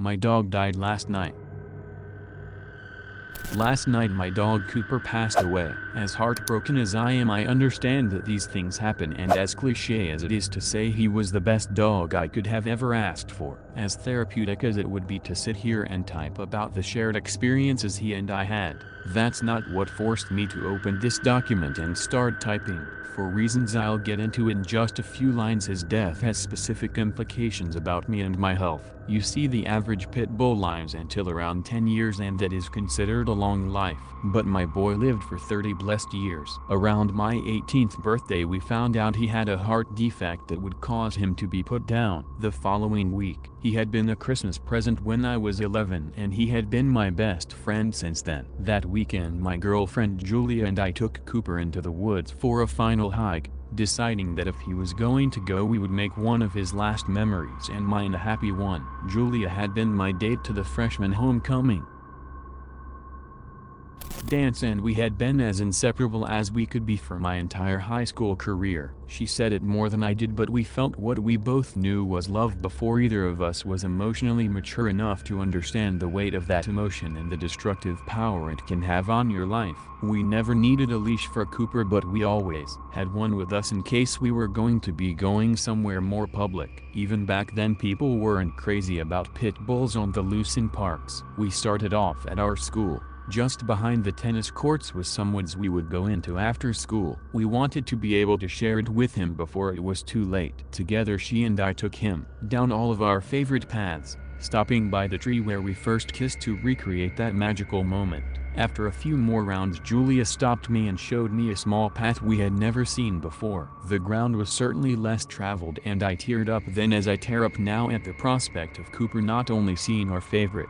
My dog died last night. Last night my dog Cooper passed away. As heartbroken as I am, I understand that these things happen, and as cliche as it is to say, he was the best dog I could have ever asked for. As therapeutic as it would be to sit here and type about the shared experiences he and I had, that's not what forced me to open this document and start typing. For reasons I'll get into in just a few lines, his death has specific implications about me and my health. You see, the average pit bull lives until around 10 years, and that is considered a long life. But my boy lived for 30 blessed years. Around my 18th birthday we found out he had a heart defect that would cause him to be put down. The following week, he had been a Christmas present when I was 11, and he had been my best friend since then. That weekend my girlfriend Julia and I took Cooper into the woods for a final hike, deciding that if he was going to go we would make one of his last memories and mine a happy one. Julia had been my date to the freshman homecoming dance, and we had been as inseparable as we could be for my entire high school career. She said it more than I did, but we felt what we both knew was love before either of us was emotionally mature enough to understand the weight of that emotion and the destructive power it can have on your life. We never needed a leash for Cooper, but we always had one with us in case we were going to be going somewhere more public. Even back then people weren't crazy about pit bulls on the loose in parks. We started off at our school. Just behind the tennis courts was some woods we would go into after school. We wanted to be able to share it with him before it was too late. Together she and I took him down all of our favorite paths, stopping by the tree where we first kissed to recreate that magical moment. After a few more rounds Julia stopped me and showed me a small path we had never seen before. The ground was certainly less traveled, and I teared up then as I tear up now at the prospect of Cooper not only seeing our favorite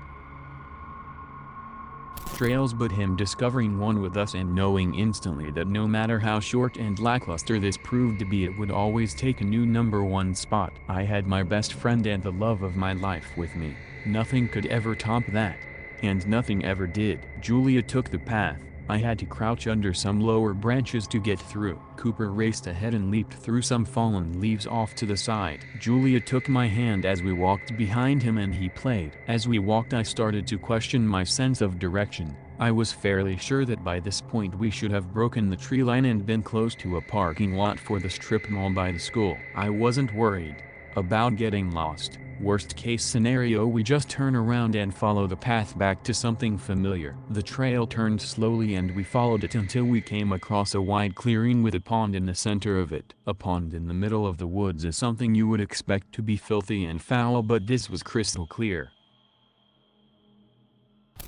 trails but him discovering one with us, and knowing instantly that no matter how short and lackluster this proved to be, it would always take a new #1 spot. I had my best friend and the love of my life with me. Nothing could ever top that. And nothing ever did. Julia took the path. I had to crouch under some lower branches to get through. Cooper raced ahead and leaped through some fallen leaves off to the side. Julia took my hand as we walked behind him and he played. As we walked I started to question my sense of direction. I was fairly sure that by this point we should have broken the tree line and been close to a parking lot for the strip mall by the school. I wasn't worried about getting lost. Worst case scenario, we just turn around and follow the path back to something familiar. The trail turned slowly and we followed it until we came across a wide clearing with a pond in the center of it. A pond in the middle of the woods is something you would expect to be filthy and foul, but this was crystal clear.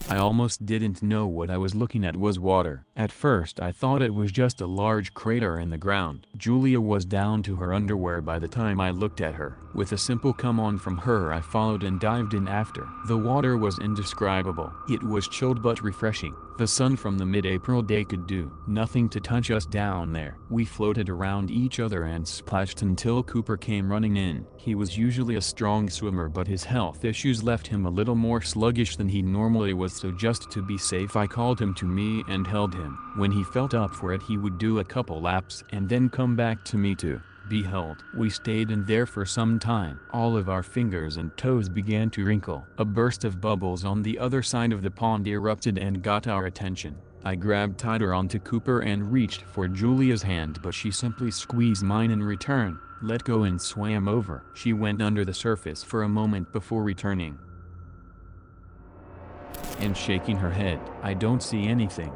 I almost didn't know what I was looking at was water. At first I thought it was just a large crater in the ground. Julia was down to her underwear by the time I looked at her. With a simple come on from her I followed and dived in after. The water was indescribable. It was chilled but refreshing. The sun from the mid-April day could do nothing to touch us down there. We floated around each other and splashed until Cooper came running in. He was usually a strong swimmer, but his health issues left him a little more sluggish than he normally was, so just to be safe I called him to me and held him. When he felt up for it he would do a couple laps and then come back to me to be held. We stayed in there for some time. All of our fingers and toes began to wrinkle. A burst of bubbles on the other side of the pond erupted and got our attention. I grabbed tighter onto Cooper and reached for Julia's hand, but she simply squeezed mine in return, let go and swam over. She went under the surface for a moment before returning and shaking her head. "I don't see anything."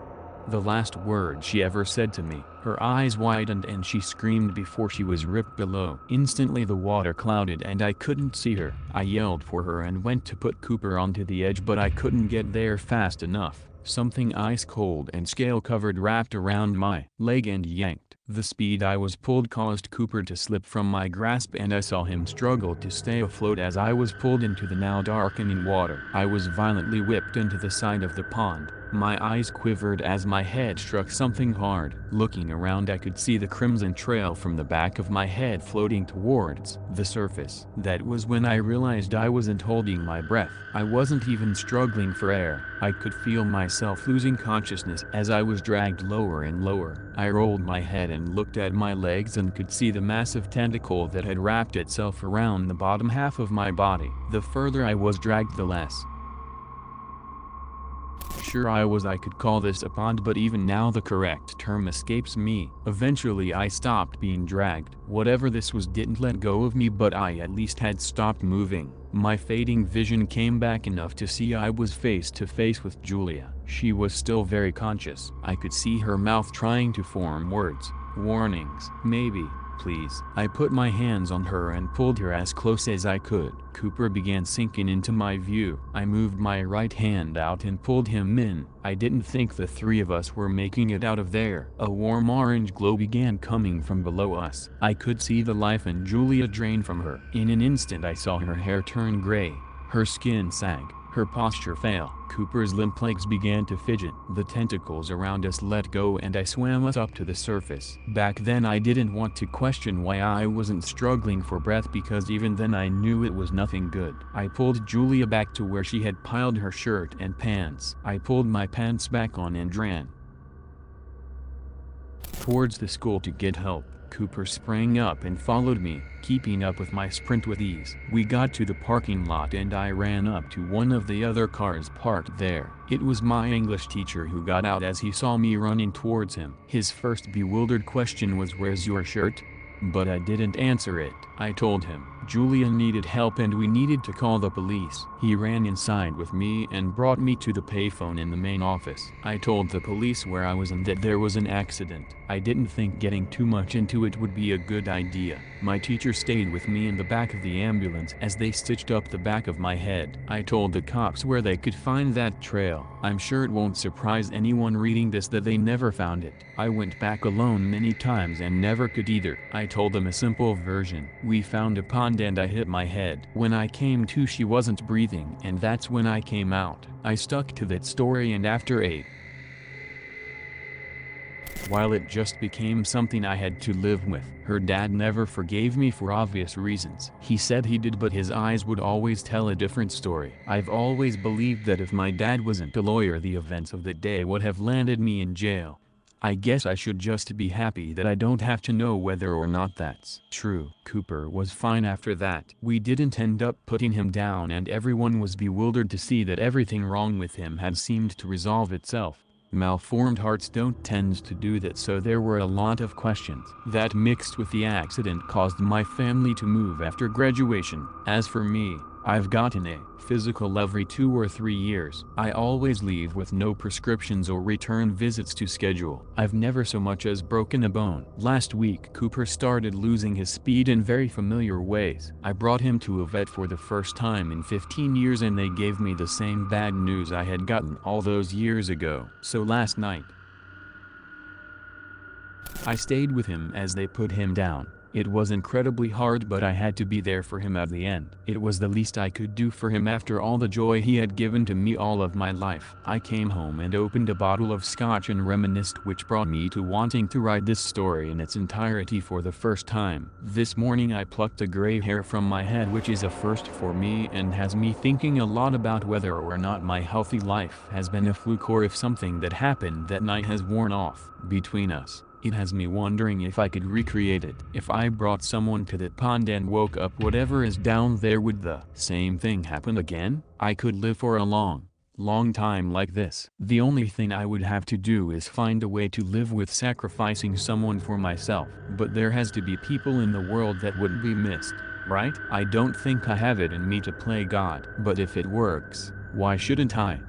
The last word she ever said to me. Her eyes widened and she screamed before she was ripped below. Instantly the water clouded and I couldn't see her. I yelled for her and went to put Cooper onto the edge, but I couldn't get there fast enough. Something ice cold and scale covered wrapped around my leg and yanked. The speed I was pulled caused Cooper to slip from my grasp and I saw him struggle to stay afloat as I was pulled into the now darkening water. I was violently whipped into the side of the pond. My eyes quivered as my head struck something hard. Looking around I could see the crimson trail from the back of my head floating towards the surface. That was when I realized I wasn't holding my breath. I wasn't even struggling for air. I could feel myself losing consciousness as I was dragged lower and lower. I rolled my head and looked at my legs and could see the massive tentacle that had wrapped itself around the bottom half of my body. The further I was dragged, the less sure I could call this a pond, but even now the correct term escapes me. Eventually I stopped being dragged. Whatever this was didn't let go of me, but I at least had stopped moving. My fading vision came back enough to see I was face to face with Julia. She was still very conscious. I could see her mouth trying to form words. Warnings. Maybe. Please. I put my hands on her and pulled her as close as I could. Cooper began sinking into my view. I moved my right hand out and pulled him in. I didn't think the three of us were making it out of there. A warm orange glow began coming from below us. I could see the life in Julia drain from her. In an instant I saw her hair turn gray. Her skin sag. Her posture fail. Cooper's limp legs began to fidget. The tentacles around us let go and I swam us up to the surface. Back then I didn't want to question why I wasn't struggling for breath, because even then I knew it was nothing good. I pulled Julia back to where she had piled her shirt and pants. I pulled my pants back on and ran towards the school to get help. Cooper sprang up and followed me, keeping up with my sprint with ease. We got to the parking lot and I ran up to one of the other cars parked there. It was my English teacher who got out as he saw me running towards him. His first bewildered question was, "Where's your shirt?" But I didn't answer it. I told him Julia needed help and we needed to call the police. He ran inside with me and brought me to the payphone in the main office. I told the police where I was and that there was an accident. I didn't think getting too much into it would be a good idea. My teacher stayed with me in the back of the ambulance as they stitched up the back of my head. I told the cops where they could find that trail. I'm sure it won't surprise anyone reading this that they never found it. I went back alone many times and never could either. I told them a simple version. We found a pond and I hit my head. When I came to, she wasn't breathing, and that's when I came out. I stuck to that story, and after a while it just became something I had to live with. Her dad never forgave me for obvious reasons. He said he did, but his eyes would always tell a different story. I've always believed that if my dad wasn't a lawyer, the events of that day would have landed me in jail. I guess I should just be happy that I don't have to know whether or not that's true. Cooper was fine after that. We didn't end up putting him down, and everyone was bewildered to see that everything wrong with him had seemed to resolve itself. Malformed hearts don't tend to do that, so there were a lot of questions. That mixed with the accident caused my family to move after graduation. As for me, I've gotten a physical every 2 or 3 years. I always leave with no prescriptions or return visits to schedule. I've never so much as broken a bone. Last week Cooper started losing his speed in very familiar ways. I brought him to a vet for the first time in 15 years and they gave me the same bad news I had gotten all those years ago. So last night, I stayed with him as they put him down. It was incredibly hard, but I had to be there for him at the end. It was the least I could do for him after all the joy he had given to me all of my life. I came home and opened a bottle of scotch and reminisced, which brought me to wanting to write this story in its entirety for the first time. This morning I plucked a gray hair from my head, which is a first for me and has me thinking a lot about whether or not my healthy life has been a fluke or if something that happened that night has worn off between us. It has me wondering if I could recreate it. If I brought someone to that pond and woke up whatever is down there, would the same thing happen again? I could live for a long time like this. The only thing I would have to do is find a way to live with sacrificing someone for myself. But there has to be people in the world that wouldn't be missed, right? I don't think I have it in me to play God. But if it works, why shouldn't I?